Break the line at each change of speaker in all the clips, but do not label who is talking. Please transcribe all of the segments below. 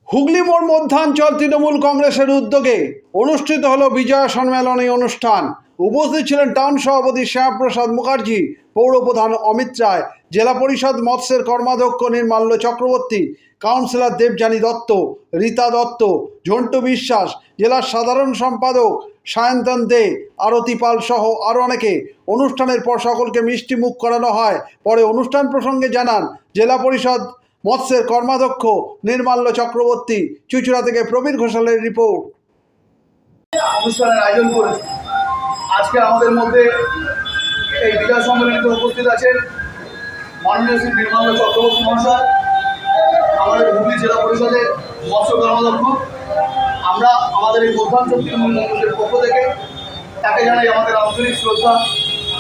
হুগলি মোড় মধ্যাঞ্চল তৃণমূল কংগ্রেসের উদ্যোগে অনুষ্ঠিত হলো বিজয়া সম্মেলনী অনুষ্ঠান। উপস্থিত ছিলেন টাউন সভাপতি শ্যামপ্রসাদ মুখার্জি, পৌরপ্রধান অমিত রায়, জেলা পরিষদ মৎস্যের কর্মাধ্যক্ষ নির্মাল্য চক্রবর্তী, কাউন্সিলর দেবযানী দত্ত, রীতা দত্ত, ঝন্টু বিশ্বাস, জেলার সাধারণ সম্পাদক সায়ন্তন দে, আরতি পাল সহ আরও অনেকে। অনুষ্ঠানের পর সকলকে মিষ্টি মুখ করানো হয়। পরে অনুষ্ঠান প্রসঙ্গে জানান জেলা পরিষদ মৎস্যের কর্মাধ্যক্ষ নির্মাল্য চক্রবর্তী। চুঁচুড়া থেকে প্রবীর ঘোষালের রিপোর্ট।
অনুষ্ঠানের আয়োজন করেছে। আজকে আমাদের মধ্যে এই বিজয় সম্মেলনীতে উপস্থিত আছেন মাননীয় শ্রী নির্মাল্য চক্রবর্তী মহাশয়, আমাদের হুগলি জেলা পরিষদের মৎস্য কর্মাধ্যক্ষ। আমরা আমাদের এই মধ্যাঞ্চল তৃণমূল কংগ্রেসের পক্ষ থেকে তাকে জানাই আমাদের আন্তরিক শ্রদ্ধা,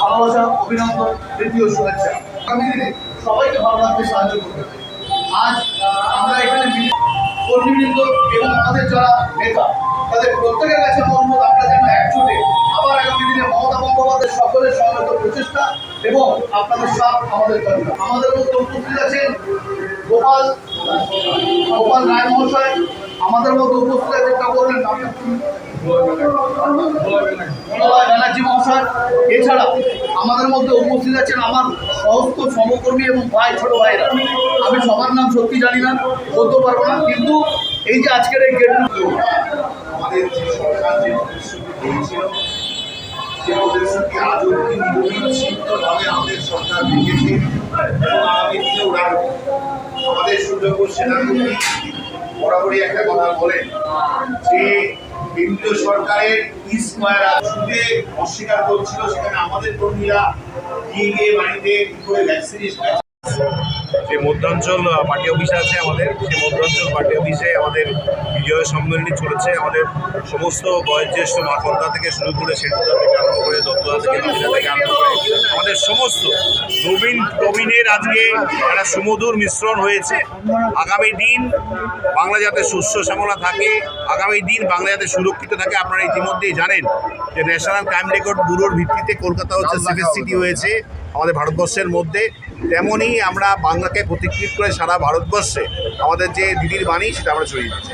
ভালোবাসা, অভিনন্দন, প্রীতি ও শুভেচ্ছা। আগামী দিনে সবাইকে ভালো রাখতে সাহায্য করবে। আজ আমরা এখানে কর্মীবৃন্দ এবং আমাদের যারা নেতা, তাদের প্রত্যেকের কাছে অনুরোধ, আমরা যেন একজোটে আবার আগামী দিনে মমতা বন্দ্যোপাধ্যায়ের সকলের সঙ্গত প্রচেষ্টা এবং আপনাদের সাথ আমাদের দরকার। আমাদের মধ্যে উপস্থিত আছেন গোপাল রায় মহাশয়, আমাদের মধ্যে উপস্থিত আছেন ব্যানার্জি মহাশয়। এছাড়া আমাদের মধ্যে উপস্থিত আছেন আমার সমস্ত সহকর্মী এবং ভাই, ছোট ভাইরা। আমি সবার নাম সত্যি জানি না, বলতে পারবো না, কিন্তু এই যে আজকের এই গেট
আমাদের যে সরকার যে প্রতিশ্রুতি দিয়েছিল, যে প্রতিশ্রুতি আজ অব্দি নিশ্চিতভাবে আমাদের সরকার রেখেছে এবং আগামী দিনেও রাখবে। আমাদের সুযোগ্য সেনাপতি বরাবরই একটা কথা বলেন যে কেন্দ্রীয় সরকারের স্কয়ার সুদে অস্বীকার করছিল, সেখানে আমাদের কর্মীরা গিয়ে বাড়িতে কি করে ভ্যাকসিনেশন।
যে মধ্যাঞ্চল পার্টি অফিস আছে আমাদের, সেই মধ্যাঞ্চল পার্টি অফিসে আমাদের বিজয় সম্মেলনী চলেছে। আমাদের সমস্ত বয়োজ্যেষ্ঠ মাখনদা থেকে শুরু করে সেটুদা থেকে আরম্ভ করে দত্তদা থেকে নবীনদা থেকে আরম্ভ করে আমাদের সমস্ত নবীন প্রবীণের আজকে একটা সুমধুর মিশ্রণ হয়েছে। আগামী দিন বাংলা যাতে শস্য শ্যামলা থাকে, আগামী দিন বাংলা যাতে সুরক্ষিত থাকে। আপনারা ইতিমধ্যেই জানেন যে ন্যাশনাল ক্রাইম রেকর্ড ব্যুরোর ভিত্তিতে কলকাতা হচ্ছে সেফেস্ট সিটি হয়েছে আমাদের ভারতবর্ষের মধ্যে। তেমনই আমরা বাংলাকে প্রতিকৃত করে সারা ভারতবর্ষে আমাদের যে দিদির বাণী সেটা আমরা ছড়িয়ে দিচ্ছি।